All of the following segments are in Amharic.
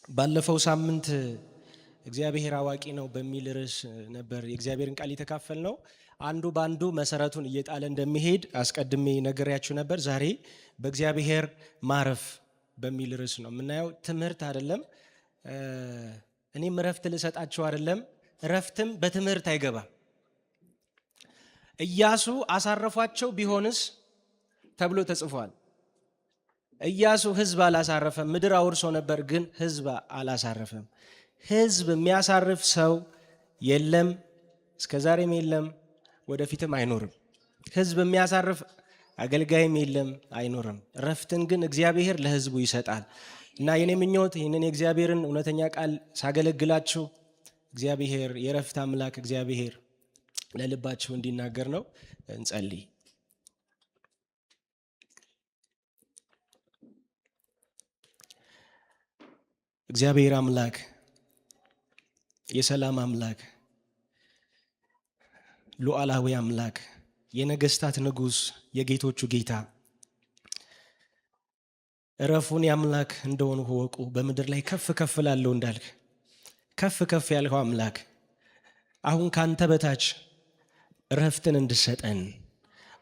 ባለፈው ሳምንት እግዚአብሔር አዋቂ ነው በሚል ርዕስ ነበር የእግዚአብሔርን ቃል የተካፈልነው። አንዱ ባንዱ መሰረቱን እየጣለ እንደሚሄድ አስቀድሜ ነግሬያችሁ ነበር። ዛሬ በእግዚአብሔር ማረፍ በሚል ርዕስ ነው የምናየው። ትምህርት አይደለም፣ እኔም እረፍት ልሰጣችሁ አይደለም። እረፍትም በትምህርት አይገባም። ኢያሱ አሳረፏቸው ቢሆንስ ተብሎ ተጽፏል። ኢያሱ ህዝብ አላሳረፈም። ምድር አውርሶ ነበር፣ ግን ህዝብ አላሳረፈም። ህዝብ የሚያሳርፍ ሰው የለም፣ እስከዛሬም የለም፣ ወደፊትም አይኖርም። ህዝብ የሚያሳርፍ አገልጋይም የለም፣ አይኖርም። እረፍትን ግን እግዚአብሔር ለህዝቡ ይሰጣል እና የኔ ምኞት ይህንን የእግዚአብሔርን እውነተኛ ቃል ሳገለግላችሁ እግዚአብሔር የእረፍት አምላክ እግዚአብሔር ለልባችሁ እንዲናገር ነው። እንጸልይ። እግዚአብሔር አምላክ፣ የሰላም አምላክ፣ ሉዓላዊ አምላክ፣ የነገስታት ንጉሥ፣ የጌቶቹ ጌታ እረፉን የአምላክ እንደሆኑ ወቁ። በምድር ላይ ከፍ ከፍ ላለው እንዳልክ ከፍ ከፍ ያልኸው አምላክ አሁን ካንተ በታች እረፍትን እንድሰጠን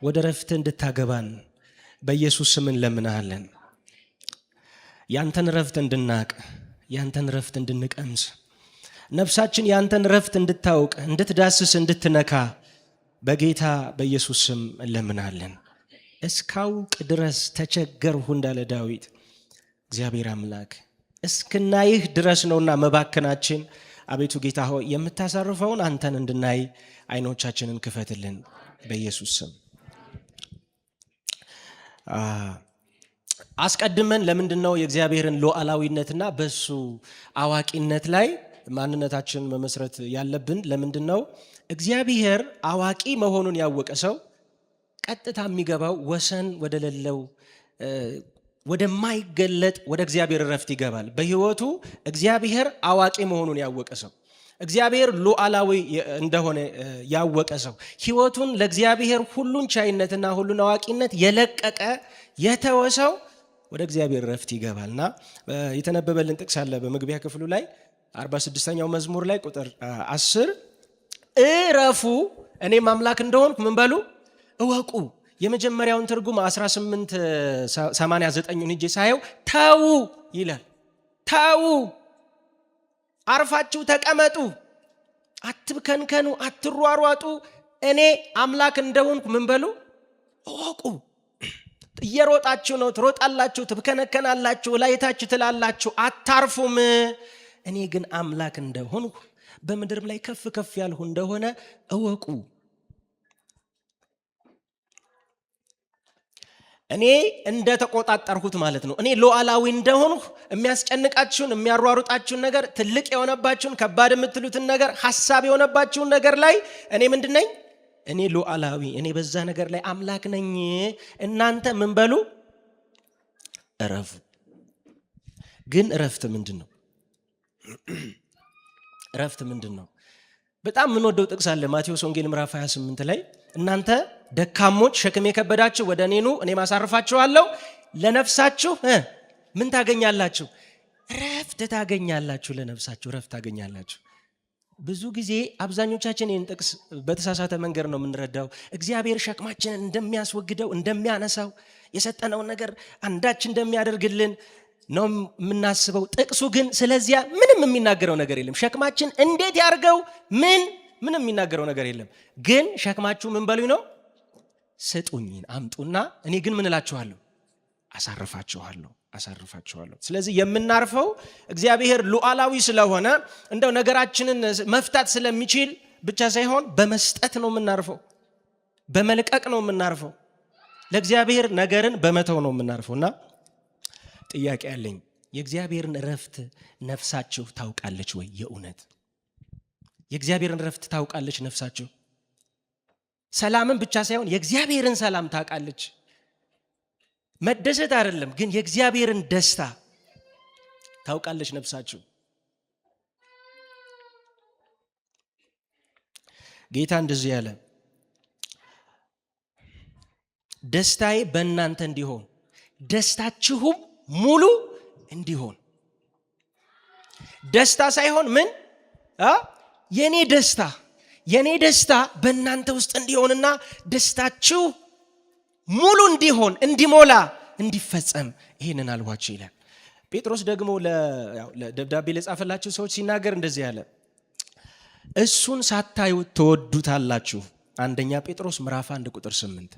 ወደ እረፍት እንድታገባን በኢየሱስ ስም እንለምናለን። ያንተን እረፍት እንድናቅ፣ ያንተን እረፍት እንድንቀምስ፣ ነፍሳችን ያንተን እረፍት እንድታውቅ፣ እንድትዳስስ፣ እንድትነካ በጌታ በኢየሱስ ስም እንለምናለን። እስካውቅ ድረስ ተቸገርሁ እንዳለ ዳዊት እግዚአብሔር አምላክ እስክናይህ ድረስ ነውና መባከናችን። አቤቱ ጌታ ሆይ የምታሳርፈውን አንተን እንድናይ አይኖቻችንን ክፈትልን በኢየሱስ ስም። አስቀድመን ለምንድነው የእግዚአብሔርን ሉዓላዊነትና በሱ አዋቂነት ላይ ማንነታችንን መመስረት ያለብን? ለምንድነው? እግዚአብሔር አዋቂ መሆኑን ያወቀ ሰው ቀጥታ የሚገባው ወሰን ወደሌለው ወደማይገለጥ ወደ እግዚአብሔር እረፍት ይገባል። በህይወቱ እግዚአብሔር አዋቂ መሆኑን ያወቀ ሰው፣ እግዚአብሔር ሉዓላዊ እንደሆነ ያወቀ ሰው፣ ህይወቱን ለእግዚአብሔር ሁሉን ቻይነትና ሁሉን አዋቂነት የለቀቀ የተወ ሰው ወደ እግዚአብሔር እረፍት ይገባልና የተነበበልን ጥቅስ አለ በመግቢያ ክፍሉ ላይ 46ኛው መዝሙር ላይ ቁጥር 10 እረፉ እኔም አምላክ እንደሆንኩ ምን በሉ እወቁ። የመጀመሪያውን ትርጉም 1889ን ሄጄ ሳየው ተው ይላል። ተው፣ አርፋችሁ ተቀመጡ፣ አትብከንከኑ፣ አትሯሯጡ፣ እኔ አምላክ እንደሆንኩ ምን በሉ እወቁ። እየሮጣችሁ ነው፣ ትሮጣላችሁ፣ ትብከነከናላችሁ፣ ላይታችሁ ትላላችሁ፣ አታርፉም። እኔ ግን አምላክ እንደሆንኩ በምድርም ላይ ከፍ ከፍ ያልሁ እንደሆነ እወቁ። እኔ እንደ ተቆጣጠርሁት ማለት ነው። እኔ ሉዓላዊ እንደሆንሁ የሚያስጨንቃችሁን የሚያሯሩጣችሁን ነገር፣ ትልቅ የሆነባችሁን ከባድ የምትሉትን ነገር፣ ሐሳብ የሆነባችሁን ነገር ላይ እኔ ምንድነኝ? እኔ ሉዓላዊ፣ እኔ በዛ ነገር ላይ አምላክ ነኝ። እናንተ ምን በሉ እረፉ። ግን እረፍት ምንድን ነው? እረፍት ምንድን ነው? በጣም የምንወደው ጥቅስ አለ ማቴዎስ ወንጌል ምዕራፍ 28 ላይ እናንተ ደካሞች ሸክም የከበዳችሁ ወደ እኔ ኑ እኔ ማሳርፋችኋለሁ፣ ለነፍሳችሁ ምን ታገኛላችሁ? ረፍት ታገኛላችሁ። ለነፍሳችሁ ረፍት ታገኛላችሁ። ብዙ ጊዜ አብዛኞቻችን ይህን ጥቅስ በተሳሳተ መንገድ ነው የምንረዳው። እግዚአብሔር ሸክማችንን እንደሚያስወግደው፣ እንደሚያነሳው፣ የሰጠነውን ነገር አንዳች እንደሚያደርግልን ነው የምናስበው። ጥቅሱ ግን ስለዚያ ምንም የሚናገረው ነገር የለም። ሸክማችን እንዴት ያርገው ምንም የሚናገረው ነገር የለም። ግን ሸክማችሁ ምን በሉኝ ነው? ስጡኝ፣ አምጡና እኔ ግን ምን እላችኋለሁ? አሳርፋችኋለሁ። ስለዚህ የምናርፈው እግዚአብሔር ሉዓላዊ ስለሆነ እንደው ነገራችንን መፍታት ስለሚችል ብቻ ሳይሆን በመስጠት ነው የምናርፈው፣ በመልቀቅ ነው የምናርፈው፣ ለእግዚአብሔር ነገርን በመተው ነው የምናርፈውና ጥያቄ አለኝ። የእግዚአብሔርን እረፍት ነፍሳችሁ ታውቃለች ወይ? የእውነት የእግዚአብሔርን እረፍት ታውቃለች ነፍሳችሁ? ሰላምን ብቻ ሳይሆን የእግዚአብሔርን ሰላም ታውቃለች። መደሰት አይደለም ግን የእግዚአብሔርን ደስታ ታውቃለች ነፍሳችሁ? ጌታ እንደዚህ ያለ ደስታዬ በእናንተ እንዲሆን ደስታችሁም ሙሉ እንዲሆን ደስታ ሳይሆን ምን የኔ ደስታ በእናንተ ውስጥ እንዲሆንና ደስታችሁ ሙሉ እንዲሆን እንዲሞላ እንዲፈጸም ይሄንን አልኋችሁ ይላል። ጴጥሮስ ደግሞ ለደብዳቤ ለጻፈላችሁ ሰዎች ሲናገር እንደዚህ ያለ እሱን ሳታዩት ትወዱታላችሁ። አንደኛ ጴጥሮስ ምዕራፍ 1 ቁጥር 8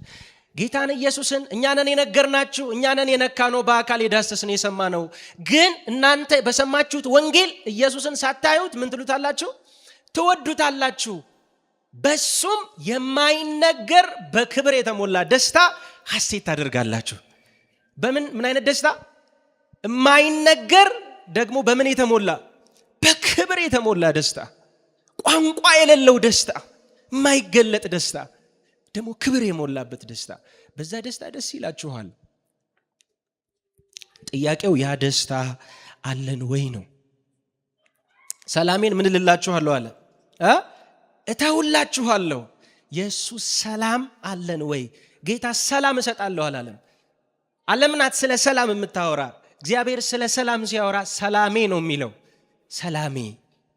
ጌታን ኢየሱስን እኛንን የነገርናችሁ እኛንን የነካነው በአካል የዳሰስን የሰማነው፣ ግን እናንተ በሰማችሁት ወንጌል ኢየሱስን ሳታዩት ምን ትሉታላችሁ? ትወዱታላችሁ። በሱም የማይነገር በክብር የተሞላ ደስታ ሐሴት ታደርጋላችሁ። ምን አይነት ደስታ? የማይነገር ደግሞ በምን የተሞላ? በክብር የተሞላ ደስታ፣ ቋንቋ የሌለው ደስታ፣ የማይገለጥ ደስታ፣ ደግሞ ክብር የሞላበት ደስታ። በዛ ደስታ ደስ ይላችኋል። ጥያቄው ያ ደስታ አለን ወይ ነው። ሰላሜን ምን ልላችኋለሁ አለ? እተውላችኋለሁ። የሱ ሰላም አለን ወይ? ጌታ ሰላም እሰጣለሁ አላለም። ዓለም ናት ስለ ሰላም የምታወራ። እግዚአብሔር ስለ ሰላም ሲያወራ ሰላሜ ነው የሚለው። ሰላሜ፣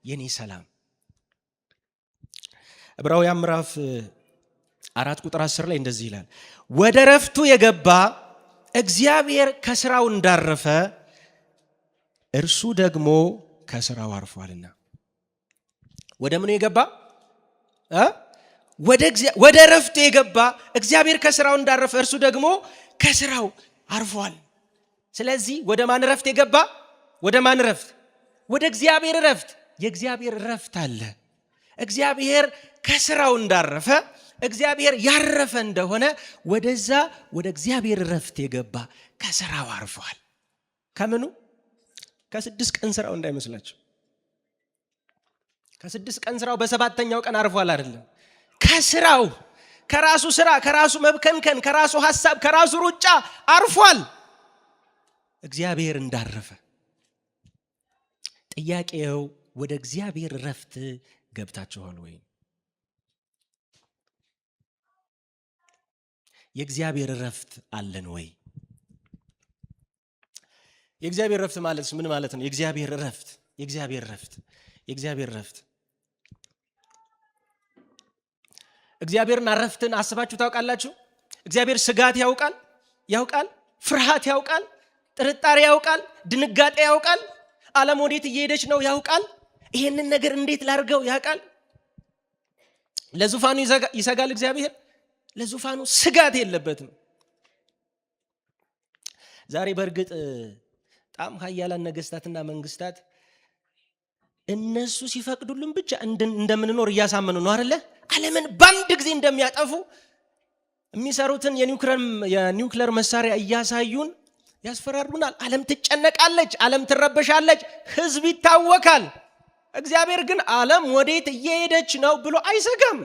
የኔ ሰላም። ዕብራውያን ምዕራፍ 4 ቁጥር 10 ላይ እንደዚህ ይላል፣ ወደ ረፍቱ የገባ እግዚአብሔር ከስራው እንዳረፈ እርሱ ደግሞ ከስራው አርፏልና። ወደ ምኑ የገባ? ወደ ረፍቱ የገባ እግዚአብሔር ከስራው እንዳረፈ እርሱ ደግሞ ከስራው አርፏል። ስለዚህ ወደ ማን ረፍት የገባ? ወደ ማን ረፍት? ወደ እግዚአብሔር ረፍት። የእግዚአብሔር ረፍት አለ። እግዚአብሔር ከስራው እንዳረፈ፣ እግዚአብሔር ያረፈ እንደሆነ ወደዛ ወደ እግዚአብሔር ረፍት የገባ ከስራው አርፏል። ከምኑ? ከ6 ቀን ስራው እንዳይመስላችሁ። ከ6 ቀን ስራው በ7ኛው ቀን አርፏል አይደለም። ከስራው፣ ከራሱ ስራ፣ ከራሱ መብከንከን፣ ከራሱ ሐሳብ፣ ከራሱ ሩጫ አርፏል። እግዚአብሔር እንዳረፈ። ጥያቄው ወደ እግዚአብሔር ረፍት ገብታችኋል ወይ? የእግዚአብሔር ረፍት አለን ወይ? የእግዚአብሔር ረፍት ማለት ምን ማለት ነው? የእግዚአብሔር ረፍት እግዚአብሔርን ረፍትን አስባችሁ ታውቃላችሁ? እግዚአብሔር ስጋት ያውቃል፣ ፍርሃት ያውቃል፣ ጥርጣሬ ያውቃል፣ ድንጋጤ ያውቃል፣ ዓለም ወዴት እየሄደች ነው ያውቃል። ይሄንን ነገር እንዴት ላርገው ያውቃል። ለዙፋኑ ይሰጋል እግዚአብሔር። ለዙፋኑ ስጋት የለበትም። ዛሬ በእርግጥ በጣም ኃያላን ነገስታትና መንግስታት እነሱ ሲፈቅዱልን ብቻ እንደምንኖር እያሳመኑ ነው አይደለ? ዓለምን በአንድ ጊዜ እንደሚያጠፉ የሚሰሩትን የኒውክሌር መሳሪያ እያሳዩን ያስፈራሩናል። ዓለም ትጨነቃለች፣ ዓለም ትረበሻለች፣ ህዝብ ይታወካል። እግዚአብሔር ግን ዓለም ወዴት እየሄደች ነው ብሎ አይሰጋም።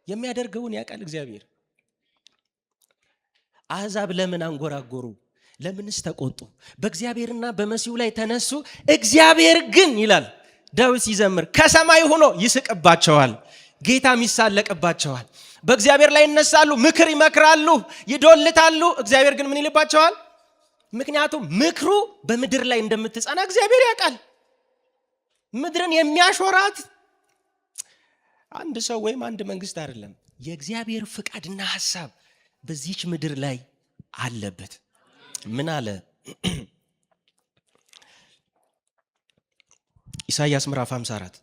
የሚያደርገውን ያውቃል እግዚአብሔር። አሕዛብ ለምን አንጎራጎሩ? ለምንስ ተቆጡ? በእግዚአብሔርና በመሲሁ ላይ ተነሱ። እግዚአብሔር ግን ይላል ዳዊት ሲዘምር ከሰማይ ሆኖ ይስቅባቸዋል፣ ጌታም ይሳለቅባቸዋል። በእግዚአብሔር ላይ ይነሳሉ፣ ምክር ይመክራሉ፣ ይዶልታሉ። እግዚአብሔር ግን ምን ይልባቸዋል? ምክንያቱም ምክሩ በምድር ላይ እንደምትጸና እግዚአብሔር ያውቃል። ምድርን የሚያሾራት አንድ ሰው ወይም አንድ መንግስት አይደለም። የእግዚአብሔር ፍቃድና ሐሳብ በዚች ምድር ላይ አለበት። ምን አለ ኢሳይያስ ምዕራፍ 54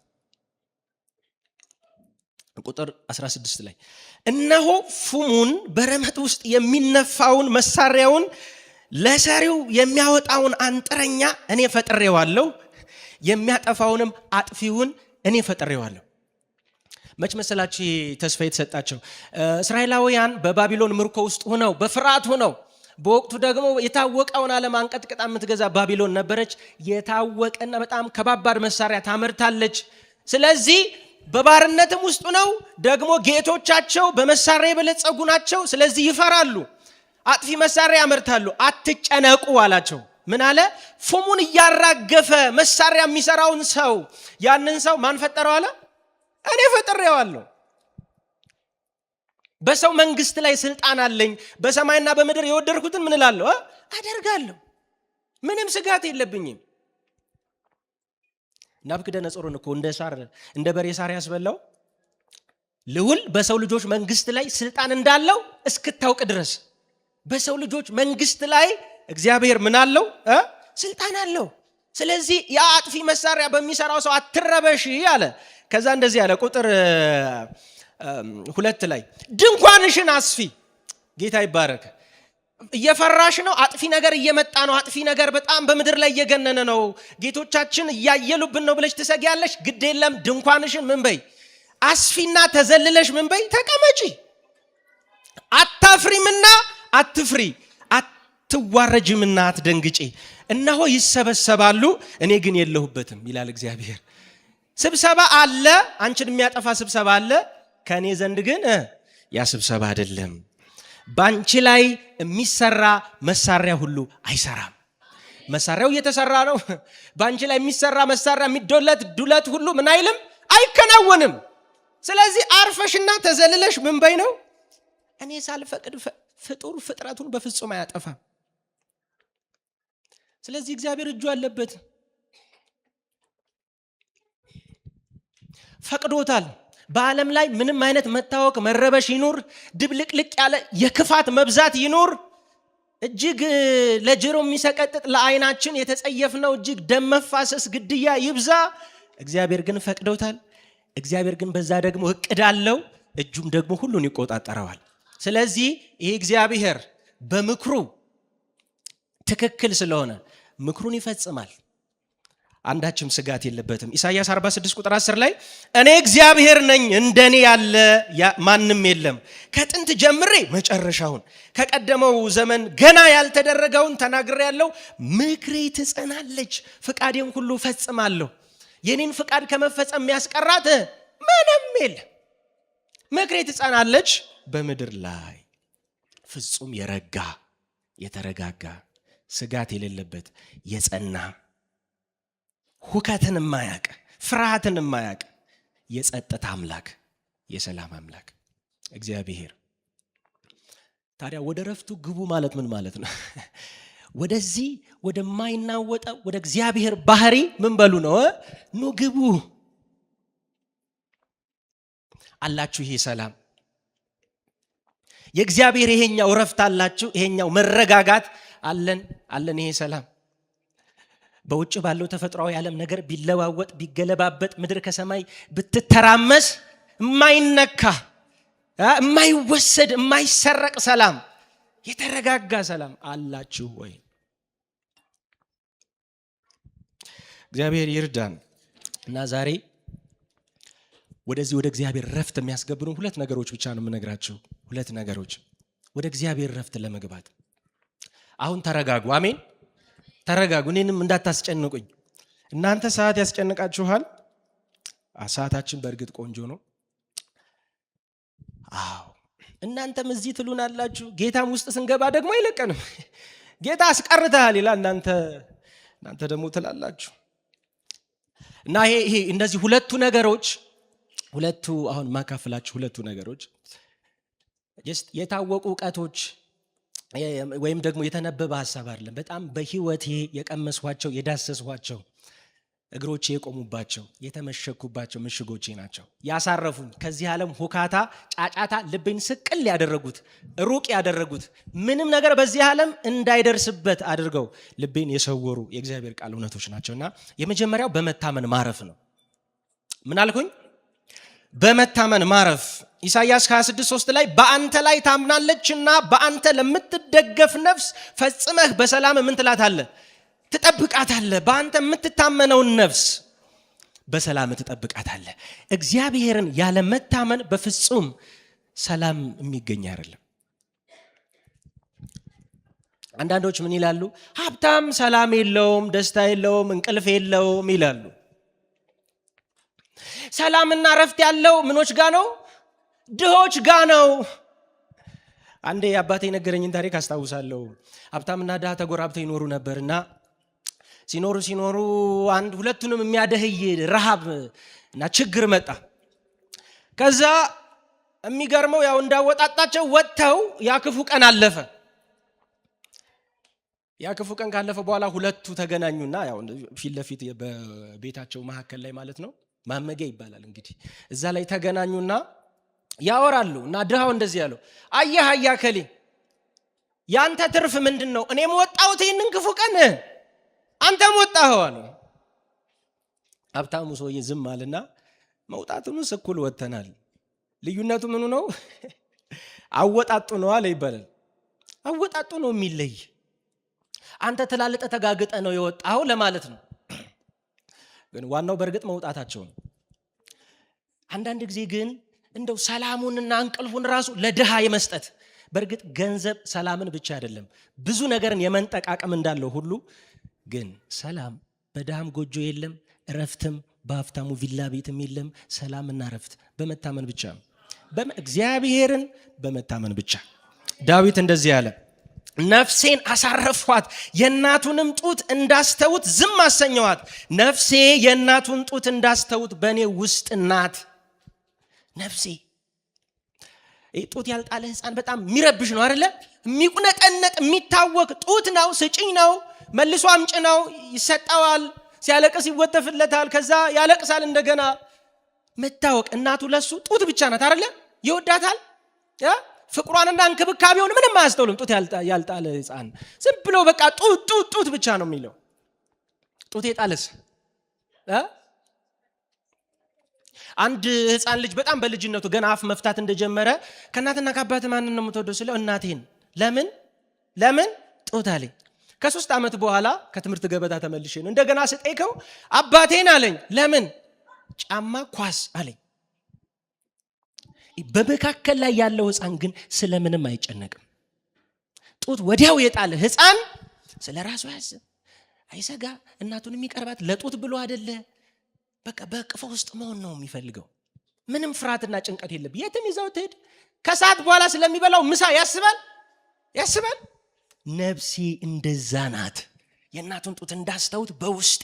ቁጥር 16 ላይ እነሆ ፉሙን በረመጥ ውስጥ የሚነፋውን መሳሪያውን ለሰሪው የሚያወጣውን አንጥረኛ እኔ ፈጥሬዋለሁ፣ የሚያጠፋውንም አጥፊውን እኔ ፈጥሬዋለሁ። መች መሰላችሁ ተስፋ የተሰጣቸው? እስራኤላውያን በባቢሎን ምርኮ ውስጥ ሆነው በፍርሃት ሆነው፣ በወቅቱ ደግሞ የታወቀውን ዓለም አንቀጥቅጣ የምትገዛ ባቢሎን ነበረች። የታወቀና በጣም ከባባድ መሳሪያ ታመርታለች። ስለዚህ በባርነትም ውስጥ ነው ደግሞ ጌቶቻቸው በመሳሪያ የበለጸጉ ናቸው። ስለዚህ ይፈራሉ፣ አጥፊ መሳሪያ ያመርታሉ። አትጨነቁ አላቸው። ምን አለ? ፉሙን እያራገፈ መሳሪያ የሚሰራውን ሰው፣ ያንን ሰው ማን ፈጠረው አለ? እኔ ፈጥሬዋለሁ። በሰው መንግስት ላይ ስልጣን አለኝ። በሰማይና በምድር የወደድኩትን ምን እላለሁ? አደርጋለሁ። ምንም ስጋት የለብኝም። ናቡከደነፆርን እኮ እንደ በሬ ሳር ያስበላው ልዑል በሰው ልጆች መንግስት ላይ ስልጣን እንዳለው እስክታውቅ ድረስ በሰው ልጆች መንግስት ላይ እግዚአብሔር ምን አለው? ስልጣን አለው። ስለዚህ ያ አጥፊ መሳሪያ በሚሰራው ሰው አትረበሽ አለ። ከዛ እንደዚህ ያለ ቁጥር 2 ላይ ድንኳንሽን አስፊ። ጌታ ይባረክ። እየፈራሽ ነው። አጥፊ ነገር እየመጣ ነው። አጥፊ ነገር በጣም በምድር ላይ እየገነነ ነው። ጌቶቻችን እያየሉብን ነው ብለሽ ትሰጊያለሽ። ግድ የለም ድንኳንሽን ምን በይ አስፊና ተዘልለሽ ምን በይ ተቀመጪ። አታፍሪምና አትፍሪ፣ አትዋረጅምና አትደንግጪ። እነሆ ይሰበሰባሉ እኔ ግን የለሁበትም ይላል እግዚአብሔር። ስብሰባ አለ፣ አንቺን የሚያጠፋ ስብሰባ አለ። ከኔ ዘንድ ግን ያ ስብሰባ አይደለም። ባንቺ ላይ የሚሰራ መሳሪያ ሁሉ አይሰራም። መሳሪያው እየተሰራ ነው። ባንቺ ላይ የሚሰራ መሳሪያ የሚዶለት ዱለት ሁሉ ምን አይልም አይከናወንም። ስለዚህ አርፈሽና ተዘልለሽ ምን በይ ነው። እኔ ሳልፈቅድ ፍጡር ፍጥረቱን በፍጹም አያጠፋም። ስለዚህ እግዚአብሔር እጁ አለበት፣ ፈቅዶታል። በዓለም ላይ ምንም አይነት መታወክ መረበሽ ይኑር፣ ድብልቅልቅ ያለ የክፋት መብዛት ይኑር፣ እጅግ ለጆሮ የሚሰቀጥጥ ለዓይናችን የተጸየፍነው እጅግ ደም መፋሰስ ግድያ ይብዛ፣ እግዚአብሔር ግን ፈቅዶታል። እግዚአብሔር ግን በዛ ደግሞ እቅድ አለው፣ እጁም ደግሞ ሁሉን ይቆጣጠረዋል። ስለዚህ ይሄ እግዚአብሔር በምክሩ ትክክል ስለሆነ ምክሩን ይፈጽማል። አንዳችም ስጋት የለበትም። ኢሳይያስ 46 ቁጥር 10 ላይ እኔ እግዚአብሔር ነኝ እንደኔ ያለ ማንም የለም፣ ከጥንት ጀምሬ መጨረሻውን ከቀደመው ዘመን ገና ያልተደረገውን ተናግሬያለሁ። ምክሬ ትጸናለች፣ ፍቃዴን ሁሉ ፈጽማለሁ። የኔን ፍቃድ ከመፈጸም የሚያስቀራት ምንም የለም። ምክሬ ትጸናለች በምድር ላይ ፍጹም የረጋ የተረጋጋ ስጋት የሌለበት የጸና ሁከትን የማያውቅ ፍርሃትን የማያውቅ የጸጥታ አምላክ የሰላም አምላክ እግዚአብሔር። ታዲያ ወደ ረፍቱ ግቡ ማለት ምን ማለት ነው? ወደዚህ ወደማይናወጠው ወደ እግዚአብሔር ባህሪ ምን በሉ ነው? ኑ ግቡ። አላችሁ ይሄ ሰላም የእግዚአብሔር ይሄኛው ረፍት አላችሁ፣ ይሄኛው መረጋጋት አለን ይሄ ሰላም። በውጭ ባለው ተፈጥሯዊ ዓለም ነገር ቢለዋወጥ ቢገለባበጥ ምድር ከሰማይ ብትተራመስ የማይነካ የማይወሰድ የማይሰረቅ ሰላም የተረጋጋ ሰላም አላችሁ ወይ? እግዚአብሔር ይርዳን እና ዛሬ ወደዚህ ወደ እግዚአብሔር ረፍት የሚያስገብሩን 2 ነገሮች ብቻ ነው የምነግራችሁ። 2 ነገሮች ወደ እግዚአብሔር ረፍት ለመግባት። አሁን ተረጋጉ። አሜን። ተረጋጉ። እኔንም እንዳታስጨንቁኝ። እናንተ ሰዓት ያስጨንቃችኋል። ሰዓታችን በእርግጥ ቆንጆ ነው። አዎ እናንተም እዚህ ትሉናላችሁ፣ ጌታም ውስጥ ስንገባ ደግሞ አይለቀንም። ጌታ አስቀርተሃል ይላል፣ እናንተ ደግሞ ትላላችሁ። እና ይሄ እነዚህ 2 ነገሮች አሁን ማካፈላችሁ 2 ነገሮች የታወቁ ዕውቀቶች ወይም ደግሞ የተነበበ ሐሳብ አይደለም። በጣም በህይወቴ የቀመስኋቸው የዳሰስኋቸው እግሮቼ የቆሙባቸው የተመሸኩባቸው ምሽጎቼ ናቸው። ያሳረፉኝ ከዚህ ዓለም ሁካታ ጫጫታ ልቤን ስቅል ያደረጉት ሩቅ ያደረጉት ምንም ነገር በዚህ ዓለም እንዳይደርስበት አድርገው ልቤን የሰወሩ የእግዚአብሔር ቃል እውነቶች ናቸውና የመጀመሪያው በመታመን ማረፍ ነው። ምን አልኩኝ? በመታመን ማረፍ። ኢሳይያስ 26:3 ላይ በአንተ ላይ ታምናለችና በአንተ ለምትደገፍ ነፍስ ፈጽመህ በሰላም ምን ትላታለህ? ትጠብቃታለህ። በአንተ የምትታመነውን ነፍስ በሰላም ትጠብቃታለህ። እግዚአብሔርን ያለ መታመን በፍጹም ሰላም የሚገኝ አይደለም። አንዳንዶች ምን ይላሉ? ሀብታም ሰላም የለውም፣ ደስታ የለውም፣ እንቅልፍ የለውም ይላሉ። ሰላምና ረፍት ያለው ምኖች ጋ ነው? ድሆች ጋ ነው። አንዴ አባቴ የነገረኝን ታሪክ አስታውሳለሁ። ሀብታምና ድሃ ተጎራብተው ይኖሩ ነበርና ሲኖሩ አንድ ሁለቱንም የሚያደህይ ረሃብ እና ችግር መጣ። ከዛ የሚገርመው ያው እንዳወጣጣቸው ወጥተው ያ ክፉ ቀን አለፈ። ያ ክፉ ቀን ካለፈ በኋላ ሁለቱ ተገናኙና ያው ፊት ለፊት በቤታቸው መካከል ላይ ማለት ነው ማመጊያ ይባላል እንግዲህ እዛ ላይ ተገናኙና ያወራሉ እና ድሃው እንደዚህ ያለው አየህ አያከሊ ያንተ ትርፍ ምንድነው? እኔም ወጣሁት ይሄንን ክፉ ቀን አንተም ወጣኸው አለ። ሀብታሙ ሰውዬ ዝም አለና መውጣቱንስ እኩል ወተናል፣ ልዩነቱ ምኑ ነው? አወጣጡ ነው አለ ይባላል። አወጣጡ ነው የሚለይ። አንተ ተላልጠ ተጋግጠ ነው የወጣው ለማለት ነው። ግን ዋናው በርግጥ መውጣታቸው ነው። አንዳንድ ጊዜ ግን እንደው ሰላሙንና እንቅልፉን ራሱ ለድሃ የመስጠት በርግጥ ገንዘብ ሰላምን ብቻ አይደለም ብዙ ነገርን የመንጠቃቀም እንዳለው ሁሉ ግን ሰላም በድሃም ጎጆ የለም፣ እረፍትም በሀብታሙ ቪላ ቤትም የለም። ሰላምና እረፍት በመታመን ብቻ ነው፣ እግዚአብሔርን በመታመን ብቻ። ዳዊት እንደዚህ ያለ ነፍሴን አሳረፏት፣ የእናቱንም ጡት እንዳስተውት ዝም አሰኘዋት። ነፍሴ የእናቱን ጡት እንዳስተውት በእኔ ውስጥ ናት። ነፍሴ ጡት ያልጣለ ህፃን በጣም የሚረብሽ ነው አይደለ? የሚቁነጠነጥ የሚታወቅ ጡት ነው። ስጭኝ ነው፣ መልሶ አምጭ ነው፣ ይሰጠዋል። ሲያለቅስ ይወተፍለታል፣ ከዛ ያለቅሳል እንደገና። መታወቅ እናቱ ለሱ ጡት ብቻ ናት አይደለ? ይወዳታል። ፍቅሯንና እንክብካቤውን ምንም አያስተውልም። ጡት ያልጣለ ህፃን ዝም ብሎ በቃ ጡት ብቻ ነው የሚለው። ጡት የጣለስ አንድ ህፃን ልጅ በጣም በልጅነቱ ገና አፍ መፍታት እንደጀመረ ከእናትና ከአባት ማንን ነው የምትወደው ስለው እናቴን። ለምን ጡት አለኝ። ከ3 ዓመት በኋላ ከትምህርት ገበታ ተመልሼ ነው እንደገና ስጠይቀው አባቴን አለኝ። ለምን? ጫማ ኳስ አለኝ። በመካከል ላይ ያለው ህፃን ግን ስለምንም አይጨነቅም። ጡት ወዲያው የጣለ ህፃን ስለ ራሱ ያስብ፣ አይሰጋ። እናቱን የሚቀርባት ለጡት ብሎ አይደለ፣ በቃ በቅፎ ውስጥ መሆን ነው የሚፈልገው። ምንም ፍርሃትና ጭንቀት የለብ። የትም ይዘው ትሄድ። ከሰዓት በኋላ ስለሚበላው ምሳ ያስባል። ነፍሴ እንደዛ ናት። የእናቱን ጡት እንዳስተውት በውስጤ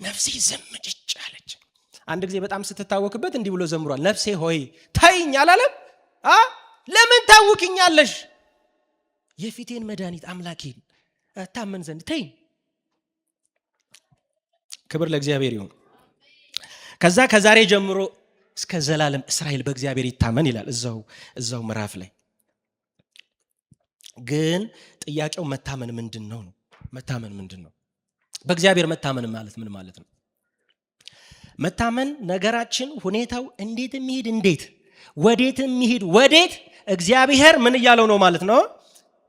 ነፍሴ ዘምጭጭ አለች። አንድ ጊዜ በጣም ስትታወክበት እንዲህ ብሎ ዘምሯል። ነፍሴ ሆይ ተይኝ አላለም? ለምን ታውክኛለሽ? የፊቴን መድኃኒት አምላኬን ታመን ዘንድ ተይኝ። ክብር ለእግዚአብሔር ይሁን። ከዛሬ ጀምሮ እስከ ዘላለም እስራኤል በእግዚአብሔር ይታመን ይላል እዛው ምዕራፍ ላይ። ግን ጥያቄው መታመን ምንድነው ነው? መታመን ምንድነው? በእግዚአብሔር መታመን ማለት ምን ማለት ነው? መታመን ነገራችን ሁኔታው እንዴት የሚሄድ ወዴት እግዚአብሔር ምን እያለው ነው ማለት ነው?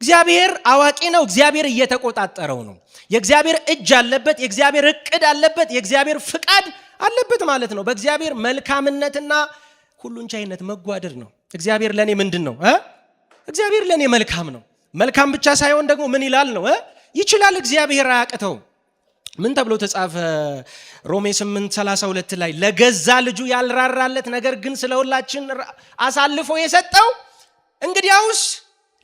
እግዚአብሔር አዋቂ ነው። እግዚአብሔር እየተቆጣጠረው ነው። የእግዚአብሔር እጅ አለበት። የእግዚአብሔር እቅድ አለበት። የእግዚአብሔር ፍቃድ አለበት ማለት ነው። በእግዚአብሔር መልካምነትና ሁሉን ቻይነት መጓደር ነው። እግዚአብሔር ለኔ ምንድነው? እግዚአብሔር ለኔ መልካም ነው። መልካም ብቻ ሳይሆን ደግሞ ምን ይላል ነው? ይችላል። እግዚአብሔር አያቅተው። ምን ተብሎ ተጻፈ? ሮሜ 8:32 ላይ ለገዛ ልጁ ያልራራለት ነገር ግን ስለሁላችን አሳልፎ የሰጠው እንግዲያውስ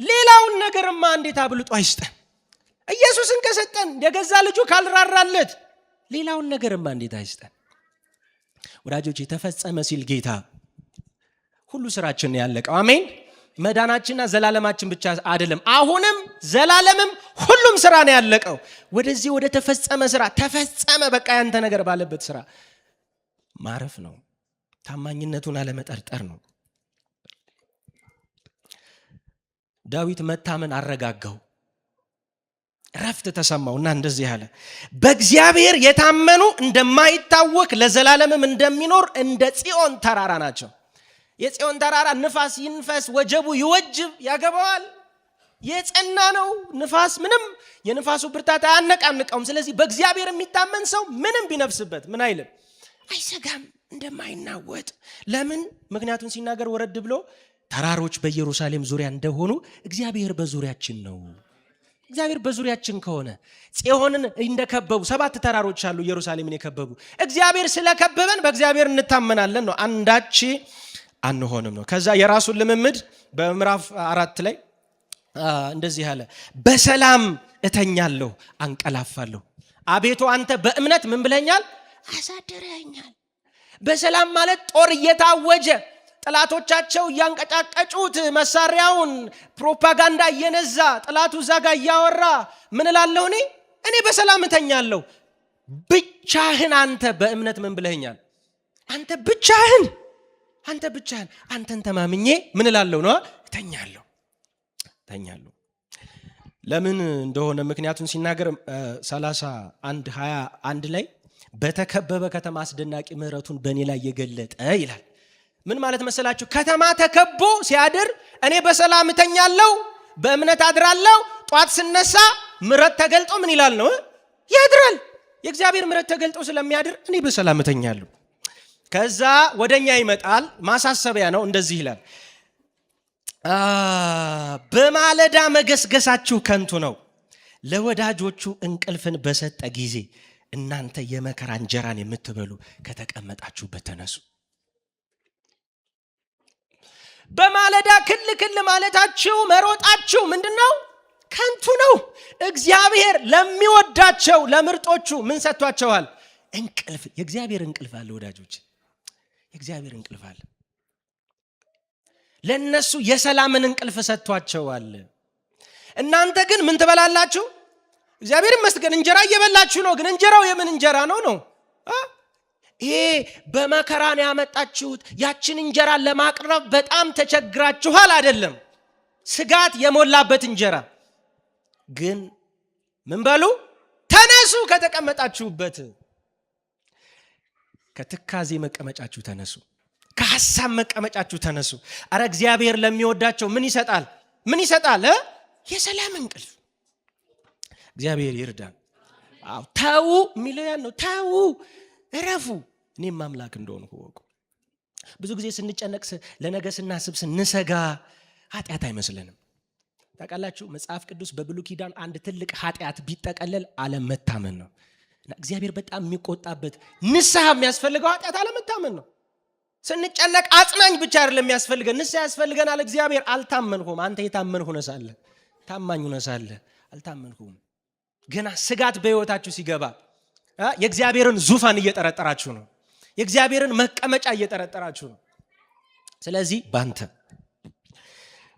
ሌላውን ነገርማ እንዴት አብልጦ አይስጠን? ኢየሱስን ከሰጠን የገዛ ልጁ ካልራራለት ሌላውን ነገርማ እንዴት አይስጠን? ወዳጆች ተፈጸመ ሲል ጌታ ሁሉ ስራችን ያለቀው። አሜን። መዳናችንና ዘላለማችን ብቻ አይደለም፣ አሁንም ዘላለምም ሁሉም ስራ ነው ያለቀው። ወደዚህ ወደ ተፈጸመ ስራ ተፈጸመ በቃ ያንተ ነገር ባለበት ስራ ማረፍ ነው። ታማኝነቱን አለመጠርጠር ነው። ዳዊት መታመን አረጋጋው፣ ረፍት ተሰማውና እንደዚህ አለ፣ በእግዚአብሔር የታመኑ እንደማይታወክ ለዘላለምም እንደሚኖር እንደ ጽዮን ተራራ ናቸው። የጽዮን ተራራ ንፋስ ይንፈስ ወጀቡ ይወጅብ ያገባዋል። የጸና ነው። ንፋስ ምንም የንፋሱ ብርታት አያነቃንቀውም። ስለዚህ በእግዚአብሔር የሚታመን ሰው ምንም ቢነፍስበት ምን አይልም፣ አይሰጋም፣ እንደማይናወጥ። ለምን? ምክንያቱም ሲናገር ወረድ ብሎ ተራሮች በኢየሩሳሌም ዙሪያ እንደሆኑ እግዚአብሔር በዙሪያችን ነው። እግዚአብሔር በዙሪያችን ከሆነ ጽዮንን እንደከበቡ 7 ተራሮች አሉ ኢየሩሳሌምን የከበቡ። እግዚአብሔር ስለከበበን በእግዚአብሔር እንታመናለን ነው፣ አንዳች አንሆንም ነው። ከዛ የራሱን ልምምድ በምዕራፍ 4 ላይ እንደዚህ አለ፣ በሰላም እተኛለሁ አንቀላፋለሁ። አቤቱ አንተ በእምነት ምን ብለኛል? አሳደረኛል። በሰላም ማለት ጦር እየታወጀ ጠላቶቻቸው እያንቀጫቀጩት መሳሪያውን ፕሮፓጋንዳ እየነዛ ጠላቱ ዛጋ እያወራ ምን እላለሁ እኔ በሰላም እተኛለሁ። ብቻህን አንተ በእምነት ምን ብለኸኛል? አንተ ብቻህን አንተን ተማምኜ ምን እላለሁ ነው እተኛለሁ። ለምን እንደሆነ ምክንያቱን ሲናገር 31:21 ላይ በተከበበ ከተማ አስደናቂ ምሕረቱን በእኔ ላይ የገለጠ ይላል። ምን ማለት መሰላችሁ? ከተማ ተከቦ ሲያድር እኔ በሰላም እተኛለሁ፣ በእምነት አድራለሁ። ጧት ስነሳ ምሕረት ተገልጦ ምን ይላል ነው ያድራል። የእግዚአብሔር ምሕረት ተገልጦ ስለሚያድር እኔ በሰላም እተኛለሁ። ከዛ ወደኛ ይመጣል። ማሳሰቢያ ነው። እንደዚህ ይላል፣ በማለዳ መገስገሳችሁ ከንቱ ነው፣ ለወዳጆቹ እንቅልፍን በሰጠ ጊዜ እናንተ የመከራ እንጀራን የምትበሉ ከተቀመጣችሁበት ተነሱ። በማለዳ ክል ማለታችሁ መሮጣችሁ ምንድነው? ከንቱ ነው። እግዚአብሔር ለሚወዳቸው ለምርጦቹ ምን ሰጥቷቸዋል? እንቅልፍ። የእግዚአብሔር እንቅልፍ አለ ወዳጆች፣ የእግዚአብሔር እንቅልፍ አለ። ለነሱ የሰላምን እንቅልፍ ሰጥቷቸዋል። እናንተ ግን ምን ትበላላችሁ? እግዚአብሔር ይመስገን እንጀራ እየበላችሁ ነው። ግን እንጀራው የምን እንጀራ ነው? ይሄ በመከራን ያመጣችሁት ያችን እንጀራ ለማቅረብ በጣም ተቸግራችኋል አይደለም? ስጋት የሞላበት እንጀራ። ግን ምን በሉ? ተነሱ፣ ከተቀመጣችሁበት ከትካዜ መቀመጫችሁ ተነሱ፣ ከሐሳብ መቀመጫችሁ ተነሱ። አረ እግዚአብሔር ለሚወዳቸው ምን ይሰጣል? የሰላም እንቅልፍ። እግዚአብሔር ይርዳን። ተው የሚለው ያን ነው። ተው፣ እረፉ፣ እኔም አምላክ እንደሆንኩ ወቁ። ብዙ ጊዜ ስንጨነቅ፣ ለነገ ስናስብ፣ ስንሰጋ ኃጢአት አይመስለንም። ታውቃላችሁ መጽሐፍ ቅዱስ በብሉይ ኪዳን አንድ ትልቅ ኃጢአት ቢጠቀለል አለመታመን ነው። እና እግዚአብሔር በጣም የሚቆጣበት ንስሐ የሚያስፈልገው ኃጢአት አለመታመን ነው። ስንጨነቅ አጽናኝ ብቻ አይደለም የሚያስፈልገን፣ ንስሐ ያስፈልገናል። እግዚአብሔር አልታመንኩም፣ አንተ የታመንህ ሆነህ ሳለ፣ ታማኝ ሆነህ ሳለ አልታመንኩም። ገና ስጋት በህይወታችሁ ሲገባ የእግዚአብሔርን ዙፋን እየጠረጠራችሁ ነው። የእግዚአብሔርን መቀመጫ እየጠረጠራችሁ ነው። ስለዚህ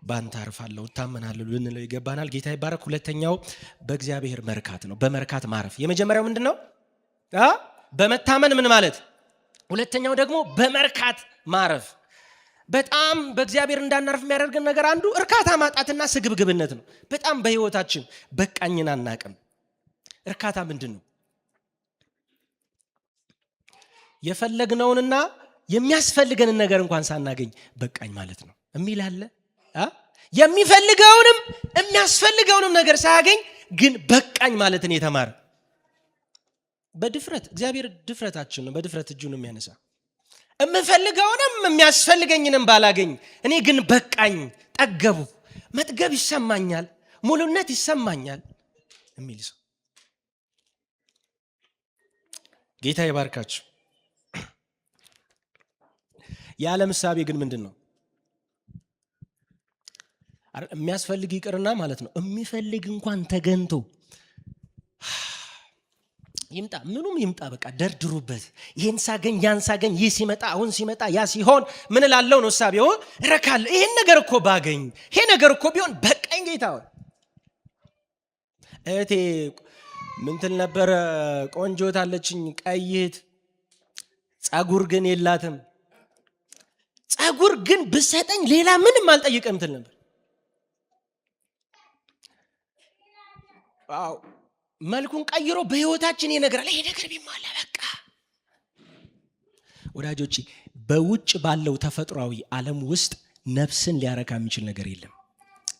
ባንተ አርፋለሁ፣ እታመናለሁ ልንለው ይገባናል። ጌታ ይባረክ። ሁለተኛው በእግዚአብሔር መርካት ነው። በመርካት ማረፍ። የመጀመሪያው ምንድነው? በመታመን ምን ማለት? ሁለተኛው ደግሞ በመርካት ማረፍ። በጣም በእግዚአብሔር እንዳናርፍ የሚያደርገን ነገር አንዱ እርካታ ማጣትና ስግብግብነት ነው። በጣም በህይወታችን በቃኝን አናቅም። እርካታ ምንድነው? የፈለግነውንና የሚያስፈልገንን ነገር እንኳን ሳናገኝ በቃኝ ማለት ነው የሚል አለ። የሚፈልገውንም የሚያስፈልገውንም ነገር ሳያገኝ ግን በቃኝ ማለትን የተማረ በድፍረት እግዚአብሔር ድፍረታችን ነው። በድፍረት እጁን የሚያነሳ የምፈልገውንም የሚያስፈልገኝንም ባላገኝ እኔ ግን በቃኝ፣ ጠገቡ፣ መጥገብ ይሰማኛል፣ ሙሉነት ይሰማኛል የሚል ሰው። ጌታ ይባርካችሁ። የዓለም እሳቤ ግን ምንድን ነው? የሚያስፈልግ ይቅርና ማለት ነው የሚፈልግ እንኳን ተገንቶ ይምጣ፣ ምኑም ይምጣ፣ በቃ ደርድሩበት። ይሄን ሳገኝ ያን ሳገኝ፣ ይህ ሲመጣ አሁን ሲመጣ ያ ሲሆን ምን እላለሁ ነው እሳቤው። እረካለሁ፣ ይሄን ነገር እኮ ባገኝ፣ ይሄ ነገር እኮ ቢሆን በቃኝ። ጌታ ሆይ እህቴ ምን ትል ነበረ? ቆንጆ ታለችኝ፣ ቀይት፣ ጸጉር ግን የላትም። ጸጉር ግን ብሰጠኝ ሌላ ምንም አልጠይቅም ትል ነበር። አዎ መልኩን ቀይሮ በህይወታችን ይነግራል። ይሄ ነገር ቢሟላ በቃ። ወዳጆቼ በውጭ ባለው ተፈጥሯዊ ዓለም ውስጥ ነፍስን ሊያረካ የሚችል ነገር የለም።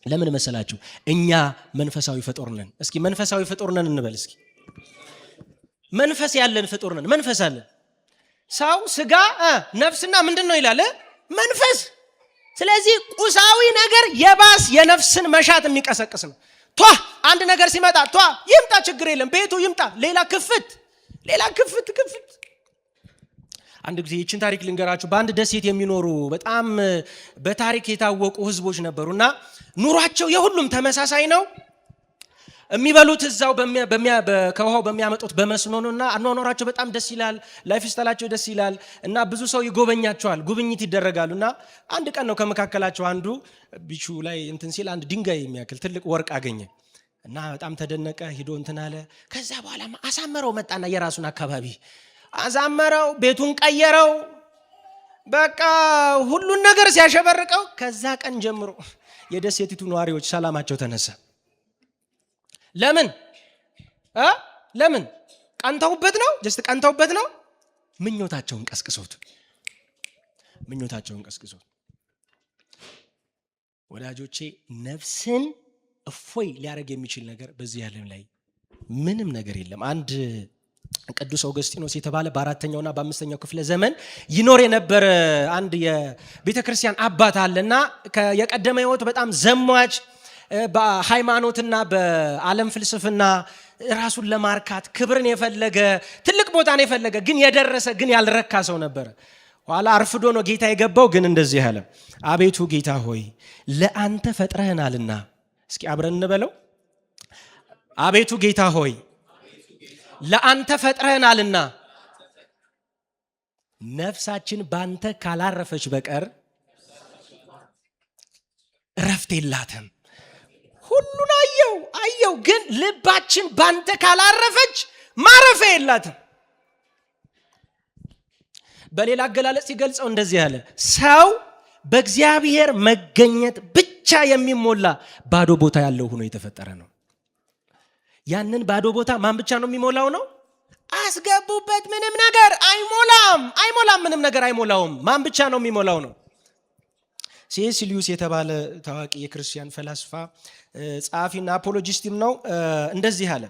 ለምን መሰላችሁ? እኛ መንፈሳዊ ፍጡር ነን። እስኪ መንፈሳዊ ፍጡር ነን እንበል እስኪ። መንፈስ ያለን ፍጡር ነን። መንፈስ አለን። ሰው ስጋ፣ ነፍስና ምንድነው ይላል? መንፈስ። ስለዚህ ቁሳዊ ነገር የባስ የነፍስን መሻት የሚቀሰቅስ ነው። አንድ ነገር ሲመጣ ይምጣ፣ ችግር የለም፣ ቤቱ ይምጣ፣ ሌላ ክፍት። አንድ ጊዜ ይህችን ታሪክ ልንገራችሁ። በአንድ ደሴት የሚኖሩ በጣም በታሪክ የታወቁ ህዝቦች ነበሩና ኑሯቸው የሁሉም ተመሳሳይ ነው። የሚበሉት እዛው ከውሃው በሚያመጡት በመስኖ ነውና አኗኗራቸው በጣም ደስ ይላል። ላይፍ ስታይላቸው ደስ ይላል እና ብዙ ሰው ይጎበኛቸዋል፣ ጉብኝት ይደረጋሉና አንድ ቀን ነው ከመካከላቸው አንዱ ቢቹ ላይ እንትን ሲል አንድ ድንጋይ የሚያክል ትልቅ ወርቅ አገኘ እና በጣም ተደነቀ። ሂዶ እንትን አለ። ከዛ በኋላ አሳመረው፣ መጣና የራሱን አካባቢ አሳመረው፣ ቤቱን ቀየረው፣ በቃ ሁሉን ነገር ሲያሸበርቀው ከዛ ቀን ጀምሮ የደሴቲቱ ነዋሪዎች ሰላማቸው ተነሳ። ለምን ቀንተውበት ነው? ጀስት ቀንተውበት ነው? ምኞታቸውን ቀስቅሶት። ወዳጆቼ ነፍስን እፎይ ሊያደርግ የሚችል ነገር በዚህ ዓለም ላይ ምንም ነገር የለም። አንድ ቅዱስ አውግስጢኖስ የተባለ በ4ኛውና በ5ኛው ክፍለ ዘመን ይኖር የነበረ አንድ የቤተክርስቲያን አባት አለና የቀደመ ሕይወት በጣም ዘሟች፣ በሃይማኖትና በዓለም ፍልስፍና ራሱን ለማርካት ክብርን የፈለገ ትልቅ ቦታን የፈለገ ግን የደረሰ ግን ያልረካ ሰው ነበረ። ኋላ አርፍዶ ነው ጌታ የገባው። ግን እንደዚህ አለ፣ አቤቱ ጌታ ሆይ ለአንተ ፈጥረህናልና። እስኪ አብረን እንበለው። አቤቱ ጌታ ሆይ ለአንተ ፈጥረህናልና ነፍሳችን ባንተ ካላረፈች በቀር እረፍት የላትም። ሁሉን አየው ግን ልባችን ባንተ ካላረፈች ማረፊያ የላትም። በሌላ አገላለጽ ሲገልጸው እንደዚህ አለ፣ ሰው በእግዚአብሔር መገኘት ብቻ የሚሞላ ባዶ ቦታ ያለው ሆኖ የተፈጠረ ነው። ያንን ባዶ ቦታ ማን ብቻ ነው የሚሞላው ነው? አስገቡበት፣ ምንም ነገር አይሞላም። ምንም ነገር አይሞላውም። ማን ብቻ ነው የሚሞላው ነው? ሲ.ኤስ. ሉዊስ የተባለ ታዋቂ የክርስቲያን ፈላስፋ ጸሐፊና አፖሎጂስትም ነው። እንደዚህ አለ፣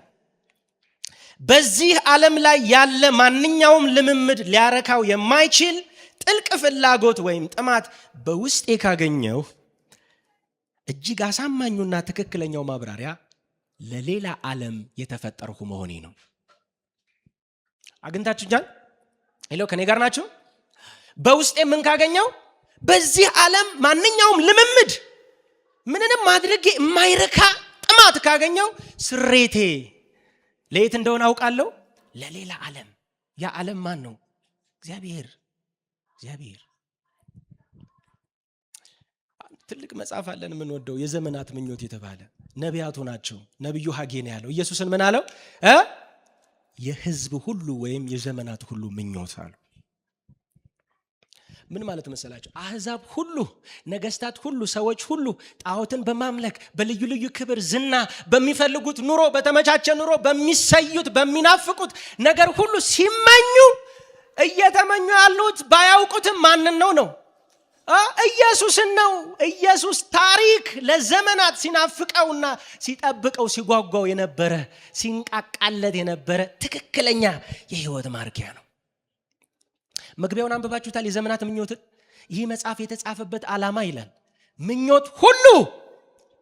በዚህ ዓለም ላይ ያለ ማንኛውም ልምምድ ሊያረካው የማይችል ጥልቅ ፍላጎት ወይም ጥማት በውስጤ ካገኘው እጅግ አሳማኙና ትክክለኛው ማብራሪያ ለሌላ ዓለም የተፈጠርሁ መሆኔ ነው። አግኝታችሁኛል? ሄሎ፣ ከኔ ጋር ናችሁ? በውስጤ ምን ካገኘው? በዚህ ዓለም ማንኛውም ልምምድ ምንንም ማድረግ የማይረካ ጥማት ካገኘው ስሬቴ ለየት እንደሆነ አውቃለሁ፣ ለሌላ ዓለም። ያ ዓለም ማን ነው? እግዚአብሔር። ትልቅ መጽሐፍ አለን የምንወደው የዘመናት ምኞት የተባለ ነቢያቱ ናቸው። ነቢዩ ሐጌ ነው ያለው። ኢየሱስን ምን አለው? የሕዝብ ሁሉ ወይም የዘመናት ሁሉ ምኞት አለው። ምን ማለት መሰላቸው? አህዛብ ሁሉ፣ ነገስታት ሁሉ፣ ሰዎች ሁሉ ጣዖትን በማምለክ በልዩ ልዩ ክብር፣ ዝና በሚፈልጉት ኑሮ፣ በተመቻቸ ኑሮ፣ በሚሰዩት በሚናፍቁት ነገር ሁሉ ሲመኙ እየተመኙ ያሉት ባያውቁትም ማንን ነው? ኢየሱስን ነው። ኢየሱስ ታሪክ ለዘመናት ሲናፍቀውና ሲጠብቀው ሲጓጓው የነበረ ሲንቃቃለት የነበረ ትክክለኛ የህይወት ማርኪያ ነው። መግቢያውን አንብባችሁታል። የዘመናት ምኞትን። ይህ መጽሐፍ የተጻፈበት ዓላማ ይላል ምኞት ሁሉ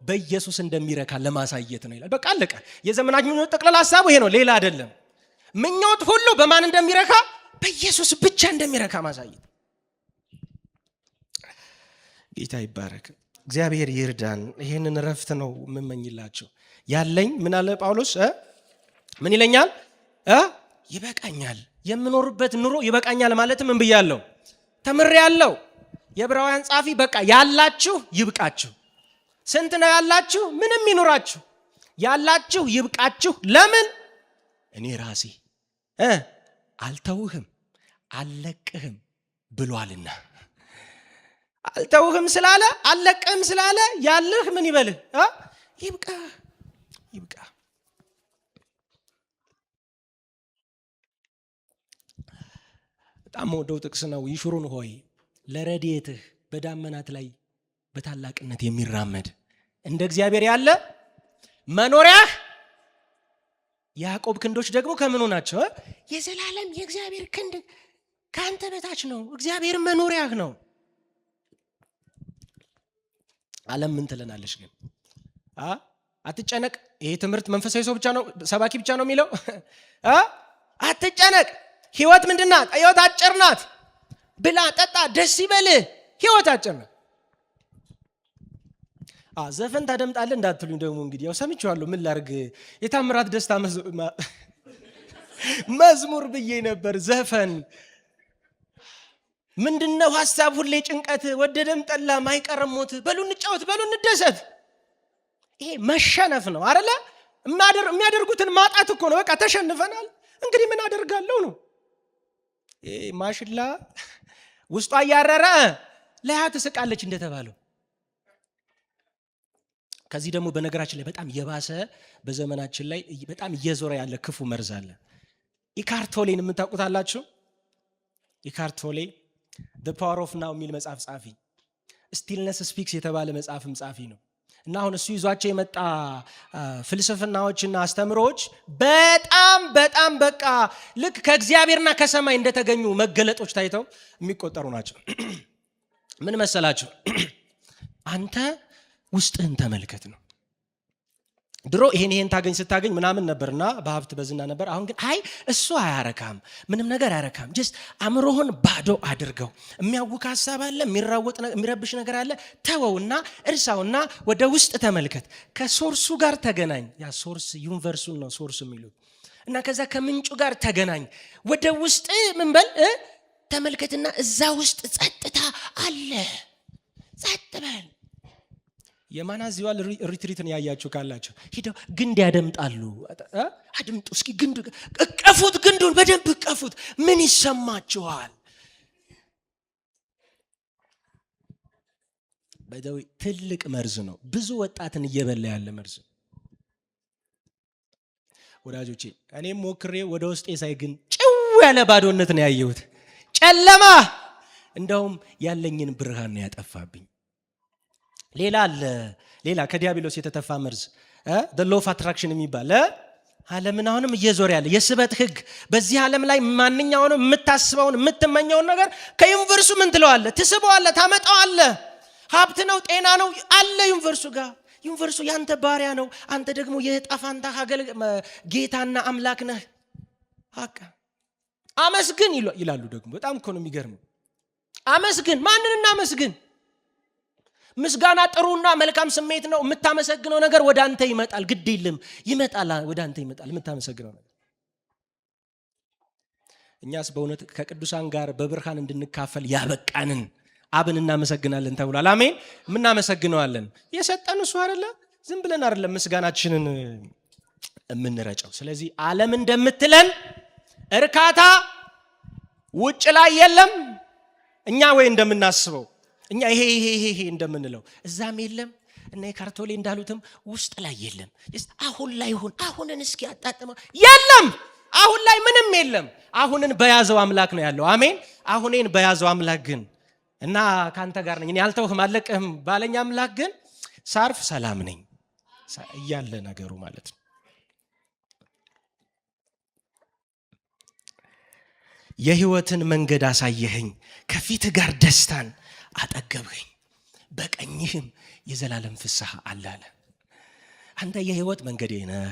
በኢየሱስ እንደሚረካ ለማሳየት ነው ይላል። በቃ አለቀ። የዘመናት ምኞት ጠቅላላ ሐሳቡ ይሄ ነው፣ ሌላ አይደለም። ምኞት ሁሉ በማን እንደሚረካ? በኢየሱስ ብቻ እንደሚረካ ማሳየት። ጌታ ይባረክ። እግዚአብሔር ይርዳን። ይሄንን ረፍት ነው የምመኝላቸው። ያለኝ ምን አለ ጳውሎስ? ምን ይለኛል? ይበቃኛል። የምኖርበት ኑሮ ይበቃኛል ማለት ምን ብያለሁ? ተምሬያለሁ። የዕብራውያን ጻፊ በቃ ያላችሁ ይብቃችሁ። ስንት ነው ያላችሁ? ምንም ይኑራችሁ፣ ያላችሁ ይብቃችሁ። ለምን? እኔ ራሴ አልተውህም አልለቅህም ብሏልና። አልተውህም ስላለ አልለቅህም ስላለ ያለህ ምን ይበልህ? ይብቃ። በጣም ወደው ጥቅስ ነው። ይሹሩን ሆይ ለረድኤትህ በዳመናት ላይ በታላቅነት የሚራመድ እንደ እግዚአብሔር ያለ መኖሪያህ። ያዕቆብ ክንዶች ደግሞ ከምኑ ናቸው? የዘላለም የእግዚአብሔር ክንድ ከአንተ በታች ነው። እግዚአብሔር መኖሪያህ ነው። ዓለም ምን ትለናለች ግን? አትጨነቅ። ይሄ ትምህርት መንፈሳዊ ሰው ብቻ ነው፣ ሰባኪ ብቻ ነው የሚለው። አትጨነቅ። ህይወት ምንድናት? ህይወት አጭር ናት። ብላ፣ ጠጣ፣ ደስ ይበልህ። ህይወት አጭር ናት። ዘፈን ታደምጣለህ እንዳትሉኝ ደግሞ እንግዲህ ያው ሰምቼዋለሁ። ምን ላርግ? የታምራት ደስታ መዝሙር ብዬ ነበር። ዘፈን ምንድነው? ሐሳብ ሁሌ ጭንቀት፣ ወደደም ጠላ ማይቀርም ሞት። በሉ እንጫወት፣ በሉ እንደሰት። ይሄ መሸነፍ ነው አይደለ? የሚያደርጉትን ማጣት እኮ ነው። በቃ ተሸንፈናል፣ እንግዲህ ምን አደርጋለሁ ነው። ይሄ ማሽላ ውስጧ እያረረ ለያ ትስቃለች እንደተባለው። ከዚህ ደግሞ በነገራችን ላይ በጣም የባሰ በዘመናችን ላይ በጣም እየዞረ ያለ ክፉ መርዝ አለ። ኢካርት ቶሌን የምታውቁታላችሁ? ኢካርት ቶሌ The Power of Now የሚል መጽሐፍ ጻፊ፣ ስቲልነስ ስፒክስ የተባለ መጽሐፍም ጻፊ ነው። እና አሁን እሱ ይዟቸው የመጣ ፍልስፍናዎችና አስተምሮዎች በጣም በጣም በቃ ልክ ከእግዚአብሔርና ከሰማይ እንደተገኙ መገለጦች ታይተው የሚቆጠሩ ናቸው። ምን መሰላችሁ? አንተ ውስጥህን ተመልከት ነው። ድሮ ይሄን ታገኝ ስታገኝ ምናምን ነበርና በሀብት በዝና ነበር። አሁን ግን አይ እሱ አያረካም፣ ምንም ነገር አያረካም። ጀስት አእምሮህን ባዶ አድርገው። የሚያውክ ሐሳብ አለ፣ የሚረብሽ ነገር አለ፣ ተወውና እርሳውና ወደ ውስጥ ተመልከት። ከሶርሱ ጋር ተገናኝ። ያ ሶርስ ዩኒቨርሱን ነው ሶርስ የሚሉት። እና ከዛ ከምንጩ ጋር ተገናኝ። ወደ ውስጥ ምን በል ተመልከትና እዛ ውስጥ ጸጥታ አለ። ጸጥ በል። የማናዚዋል ሪትሪትን ያያችሁ ካላችሁ ሄደው ግንድ ያደምጣሉ። አድምጡ እስኪ፣ ግንዱ እቀፉት፣ ግንዱን በደንብ እቀፉት። ምን ይሰማችኋል? በደው ትልቅ መርዝ ነው። ብዙ ወጣትን እየበላ ያለ መርዝ። ወዳጆቼ እኔም ሞክሬ ወደ ውስጤ ሳይ ግን ጭው ያለ ባዶነት ነው ያየሁት። ጨለማ እንደውም ያለኝን ብርሃን ነው ያጠፋብኝ። ሌላ ከዲያብሎስ የተተፋ መርዝ the law of attraction የሚባል ዓለምን አሁንም እየዞረ ያለ የስበት ህግ። በዚህ ዓለም ላይ ማንኛውንም የምታስበውን የምትመኘውን ነገር ከዩኒቨርሱ ምን ትለዋለህ? ትስበዋለህ፣ ታመጣዋለህ። ሀብት ነው፣ ጤና ነው አለ ዩኒቨርሱ ጋር። ዩኒቨርሱ ያንተ ባሪያ ነው። አንተ ደግሞ የጣፋንታ ጌታና አምላክ ነህ። አቃ አመስግን ይላሉ ደግሞ። በጣም እኮ ነው የሚገርመው። አመስግን። ማንን እናመስግን? ምስጋና ጥሩና መልካም ስሜት ነው። የምታመሰግነው ነገር ወደ አንተ ይመጣል። ግድ የለም ይመጣል፣ ወደ አንተ ይመጣል የምታመሰግነው ነገር። እኛስ በእውነት ከቅዱሳን ጋር በብርሃን እንድንካፈል ያበቃንን አብን እናመሰግናለን ተብሏል። አሜን። ምናመሰግነዋለን የሰጠን እሱ አይደለ? ዝም ብለን አይደለም ምስጋናችንን የምንረጨው። ስለዚህ ዓለም እንደምትለን እርካታ ውጭ ላይ የለም። እኛ ወይ እንደምናስበው እኛ ይሄ እንደምንለው እዛም የለም። እና የካርቶሌ እንዳሉትም ውስጥ ላይ የለም። አሁን ላይ አሁንን እስኪ ያጣጥመው የለም። አሁን ላይ ምንም የለም። አሁንን በያዘው አምላክ ነው ያለው። አሜን። አሁኔን በያዘው አምላክ ግን እና ካንተ ጋር ነኝ እኔ አልተውህም አለቅህም ባለኝ አምላክ ግን ሳርፍ ሰላም ነኝ እያለ ነገሩ ማለት ነው። የህይወትን መንገድ አሳየኸኝ፣ ከፊት ጋር ደስታን አጠገብኸኝ፣ በቀኝህም የዘላለም ፍስሐ አለ። አንተ የህይወት መንገድ ነህ።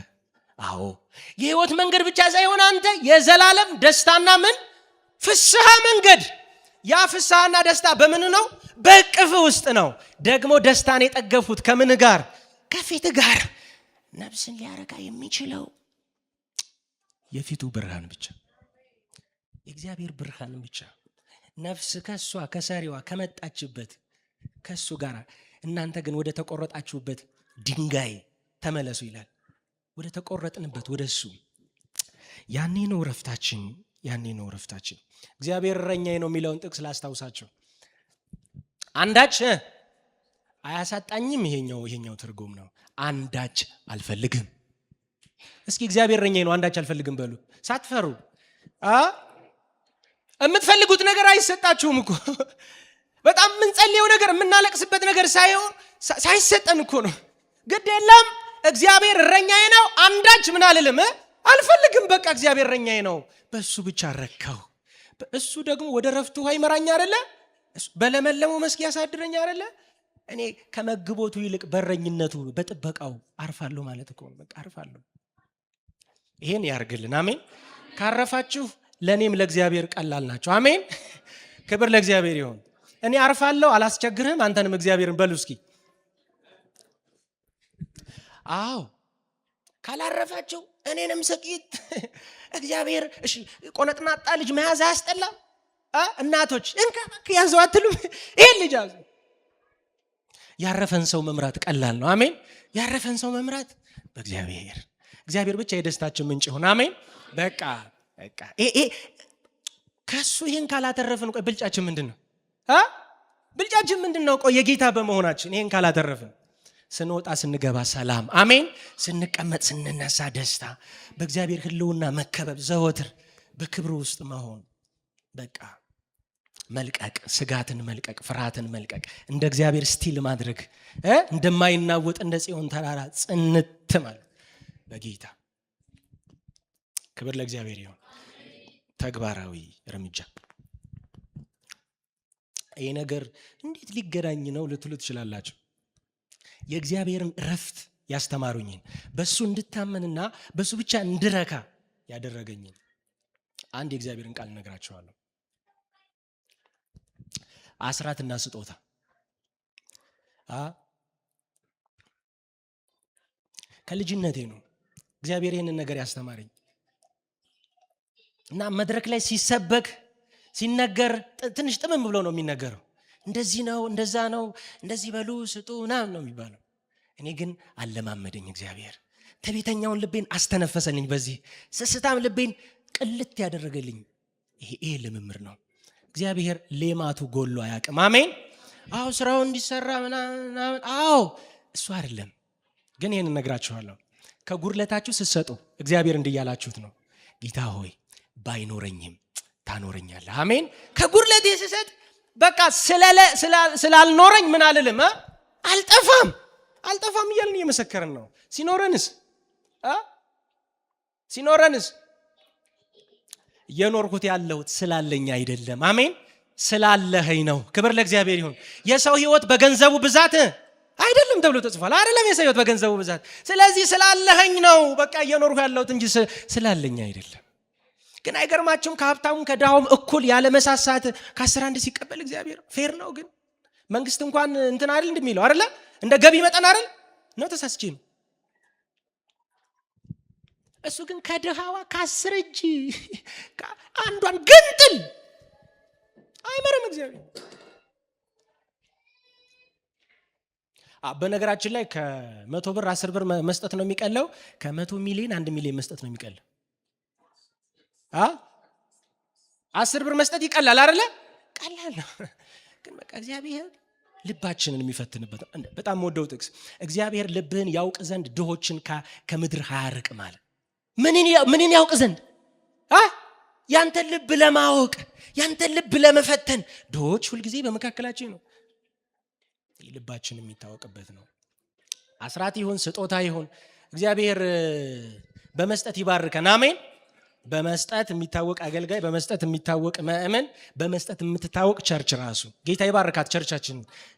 አዎ የህይወት መንገድ ብቻ ሳይሆን አንተ የዘላለም ደስታና ምን ፍስሐ መንገድ። ያ ፍስሐና ደስታ በምን ነው? በእቅፍ ውስጥ ነው። ደግሞ ደስታን የጠገፉት ከምን ጋር? ከፊት ጋር። ነፍስን ሊያረካ የሚችለው የፊቱ ብርሃን ብቻ፣ የእግዚአብሔር ብርሃን ብቻ። ነፍስ ከሷ ከሰሪዋ ከመጣችበት ከሱ ጋር። እናንተ ግን ወደ ተቆረጣችሁበት ድንጋይ ተመለሱ ይላል። ወደ ተቆረጥንበት ወደሱ። ያኔ ነው ረፍታችን፣ ያኔ ነው ረፍታችን። እግዚአብሔር እረኛዬ ነው የሚለውን ጥቅስ ላስታውሳችሁ። አንዳች አያሳጣኝም። ይሄኛው ትርጉም ነው። አንዳች አልፈልግም። እስኪ እግዚአብሔር እረኛዬ ነው አንዳች አልፈልግም በሉ ሳትፈሩ። የምትፈልጉት ነገር አይሰጣችሁም እኮ። በጣም የምንጸልየው ነገር የምናለቅስበት ነገር ሳይሰጠን እኮ ነው። ግድ የለም እግዚአብሔር እረኛዬ ነው አንዳች ምን አልልም አልፈልግም። በቃ እግዚአብሔር እረኛዬ ነው፣ በሱ ብቻ ረካው። እሱ ደግሞ ወደ ረፍቱ ይመራኝ አይደለ? በለመለመው መስክ ያሳድረኝ አይደለ? እኔ ከመግቦቱ ይልቅ በረኝነቱ በጥበቃው አርፋለሁ ማለት እኮ ነው። በቃ አርፋለሁ። ይሄን ያርግልን። አሜን። ካረፋችሁ ለኔም ለእግዚአብሔር ቀላል ናቸው። አሜን። ክብር ለእግዚአብሔር ይሁን። እኔ አርፋለሁ፣ አላስቸግርህም። አንተንም እግዚአብሔርን በሉ እስኪ አዎ ካላረፋቸው እኔንም ሰቂት እግዚአብሔር እሺ ቆነጥናጣ ልጅ መያዝ አያስጠላም? እናቶች እንካክ ያዘው አትሉም? ይሄን ልጅ ያዘው። ያረፈን ሰው መምራት ቀላል ነው። አሜን። ያረፈን ሰው መምራት እግዚአብሔር ብቻ የደስታችን ምንጭ ይሁን። አሜን። በቃ ከሱ ይሄን ካላተረፍን ቆይ ብልጫችን ምንድነው? ብልጫችን ምንድነው? ቆይ የጌታ በመሆናችን ይሄን ካላተረፍን ስንወጣ ስንገባ ሰላም፣ አሜን። ስንቀመጥ ስንነሳ ደስታ፣ በእግዚአብሔር ህልውና መከበብ፣ ዘወትር በክብሩ ውስጥ መሆን፣ በቃ መልቀቅ፣ ስጋትን መልቀቅ፣ ፍርሃትን መልቀቅ፣ እንደ እግዚአብሔር ስቲል ማድረግ፣ እንደማይናወጥ እንደ ጽዮን ተራራ ጽንት ማለት በጌታ ክብር ለእግዚአብሔር ይሁን። ተግባራዊ እርምጃ። ይሄ ነገር እንዴት ሊገናኝ ነው ልትሉ ትችላላችሁ። የእግዚአብሔርን ረፍት ያስተማሩኝን በሱ እንድታመንና በሱ ብቻ እንድረካ ያደረገኝን አንድ የእግዚአብሔርን ቃል ነግራችኋለሁ። አስራትና ስጦታ ከልጅነቴ ነው እግዚአብሔር ይህንን ነገር ያስተማረኝ እና መድረክ ላይ ሲሰበክ ሲነገር ትንሽ ጥምም ብሎ ነው የሚነገረው። እንደዚህ ነው እንደዛ ነው እንደዚህ በሉ ስጡ ምናምን ነው የሚባለው። እኔ ግን አለማመደኝ እግዚአብሔር። ተቤተኛውን ልቤን አስተነፈሰልኝ። በዚህ ስስታም ልቤን ቅልት ያደረገልኝ ይሄ ልምምር ነው። እግዚአብሔር ሌማቱ ጎሎ አያውቅም። አሜን። አዎ ስራው እንዲሰራ ምናምን አዎ እሱ አይደለም። ግን ይሄን እነግራችኋለሁ። ከጉድለታችሁ ስትሰጡ እግዚአብሔር እንዲያላችሁት ነው። ጌታ ሆይ ባይኖረኝም ታኖረኛለህ። አሜን። ከጉድለቴ ስሰጥ በቃ ስላልኖረኝ ምን አልልም፣ አልጠፋም እያልን እየመሰከርን ነው። ሲኖረንስ እየኖርኩት ያለሁት ስላለኝ አይደለም። አሜን። ስላለኸኝ ነው። ክብር ለእግዚአብሔር ይሁን። የሰው ህይወት በገንዘቡ ብዛት አይደለም ተብሎ ተጽፏል። አይደለም የሰው ህይወት በገንዘቡ ብዛት። ስለዚህ ስላለኸኝ ነው በቃ እየኖርኩ ያለሁት እንጂ ስላለኝ አይደለም። ግን አይገርማችሁም? ከሀብታሙም ከድሃውም እኩል ያለ መሳሳት ከ11 ሲቀበል እግዚአብሔር ፌር ነው። ግን መንግስት እንኳን እንትን አይደል እንደሚለው አይደለ? እንደ ገቢ መጠን አይደል ነው። ተሳስቼ ነው። እሱ ግን ከድሃዋ ከ10 እጅ አንዷን ግንጥል አይመረም እግዚአብሔር። በነገራችን ላይ ከ100 ብር 10 ብር መስጠት ነው የሚቀለው። ከ100 ሚሊዮን 1 ሚሊዮን መስጠት ነው የሚቀለው። 10 ብር መስጠት ይቀላል አይደለ? ቀላል ነው። ግን በቃ እግዚአብሔር ልባችንን የሚፈትንበት በጣም ወደው ጥቅስ እግዚአብሔር ልብህን ያውቅ ዘንድ ድሆችን ከምድር አያርቅ ማለት ምንን ያውቅ ዘንድ ያንተን ልብ ለማወቅ ያንተን ልብ ለመፈተን ድሆች ሁልጊዜ በመካከላችን ነው። ልባችን የሚታወቅበት ነው። አስራት ይሁን ስጦታ ይሁን እግዚአብሔር በመስጠት ይባርከን። አሜን። በመስጠት የሚታወቅ አገልጋይ፣ በመስጠት የሚታወቅ ምእመን፣ በመስጠት የምትታወቅ ቸርች ራሱ ጌታ ይባርካት። ቸርቻችን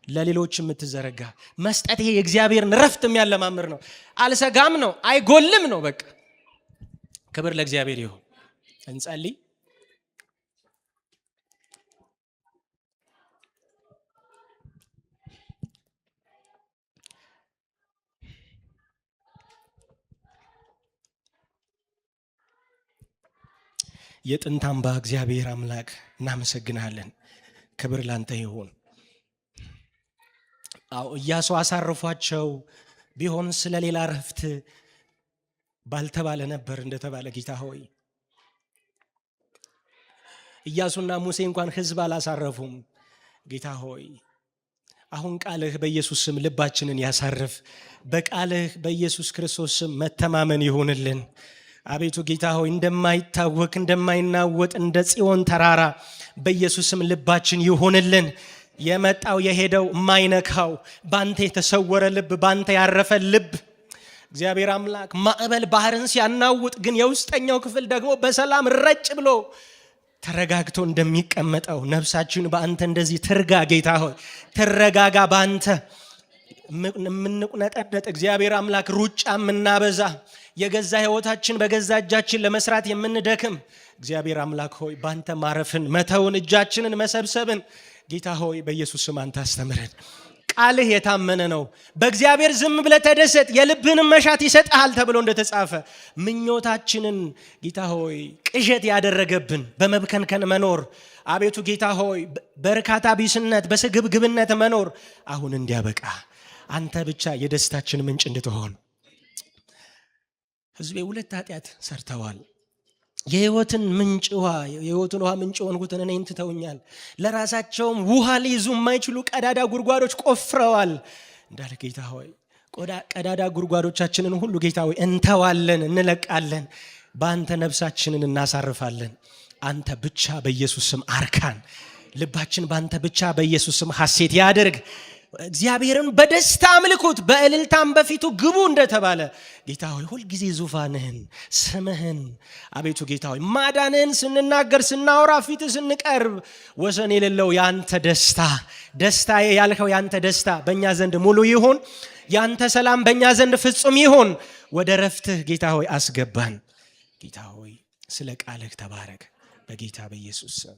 ለሌሎች የምትዘረጋ መስጠት ይሄ የእግዚአብሔርን ረፍት የሚያለማምር ነው። አልሰጋም ነው፣ አይጎልም ነው። በቃ ክብር ለእግዚአብሔር ይሁን። እንጸልይ። የጥንት አምባ እግዚአብሔር አምላክ እናመሰግናለን። ክብር ላንተ ይሁን። ኢያሱ አሳርፏቸው ቢሆን ስለሌላ ረፍት ባልተባለ ነበር እንደተባለ ጌታ ሆይ ኢያሱና ሙሴ እንኳን ህዝብ አላሳረፉም። ጌታ ሆይ አሁን ቃልህ በኢየሱስ ስም ልባችንን ያሳርፍ። በቃልህ በኢየሱስ ክርስቶስ ስም መተማመን ይሁንልን። አቤቱ ጌታ ሆይ እንደማይታወክ እንደማይናወጥ እንደ ጽዮን ተራራ በኢየሱስ ስም ልባችን ይሁንልን። የመጣው የሄደው የማይነካው ባንተ የተሰወረ ልብ፣ ባንተ ያረፈ ልብ እግዚአብሔር አምላክ ማዕበል ባህርን ሲያናውጥ ግን የውስጠኛው ክፍል ደግሞ በሰላም ረጭ ብሎ ተረጋግቶ እንደሚቀመጠው ነፍሳችን በአንተ እንደዚህ ትርጋ። ጌታ ሆይ ትረጋጋ። በአንተ የምንቁነጠነጥ እግዚአብሔር አምላክ ሩጫ የምናበዛ የገዛ ህይወታችን በገዛ እጃችን ለመስራት የምንደክም እግዚአብሔር አምላክ ሆይ በአንተ ማረፍን መተውን እጃችንን መሰብሰብን ጌታ ሆይ በኢየሱስ ስም አንተ አስተምረን። ቃልህ የታመነ ነው። በእግዚአብሔር ዝም ብለህ ተደሰት፣ የልብህንም መሻት ይሰጥሃል ተብሎ እንደተጻፈ ምኞታችንን ጌታ ሆይ ቅዠት ያደረገብን በመብከንከን መኖር አቤቱ ጌታ ሆይ በርካታ ቢስነት በስግብግብነት መኖር አሁን እንዲያበቃ አንተ ብቻ የደስታችን ምንጭ እንድትሆን። ሕዝቤ ሁለት ኃጢአት ሰርተዋል። የሕይወትን ውሃ ምንጭ ሆንኩትን እኔን ትተውኛል። ለራሳቸውም ውሃ ሊይዙ የማይችሉ ቀዳዳ ጉድጓዶች ቆፍረዋል እንዳለ ጌታ ሆይ ቀዳዳ ጉድጓዶቻችንን ሁሉ ጌታ ሆይ እንተዋለን፣ እንለቃለን። በአንተ ነፍሳችንን እናሳርፋለን። አንተ ብቻ በኢየሱስ ስም አርካን። ልባችን በአንተ ብቻ በኢየሱስ ስም ሐሴት ያድርግ። እግዚአብሔርን በደስታ አምልኩት፣ በእልልታም በፊቱ ግቡ እንደተባለ ጌታ ሆይ ሁልጊዜ ዙፋንህን ስምህን አቤቱ ጌታ ሆይ ማዳንህን ስንናገር ስናወራ ፊት ስንቀርብ ወሰን የሌለው ያንተ ደስታዬ ያልከው ያንተ ደስታ በእኛ ዘንድ ሙሉ ይሁን። ያንተ ሰላም በእኛ ዘንድ ፍጹም ይሁን። ወደ ረፍትህ ጌታ ሆይ አስገባን። ጌታ ሆይ ስለ ቃልህ ተባረክ በጌታ በኢየሱስ ስም።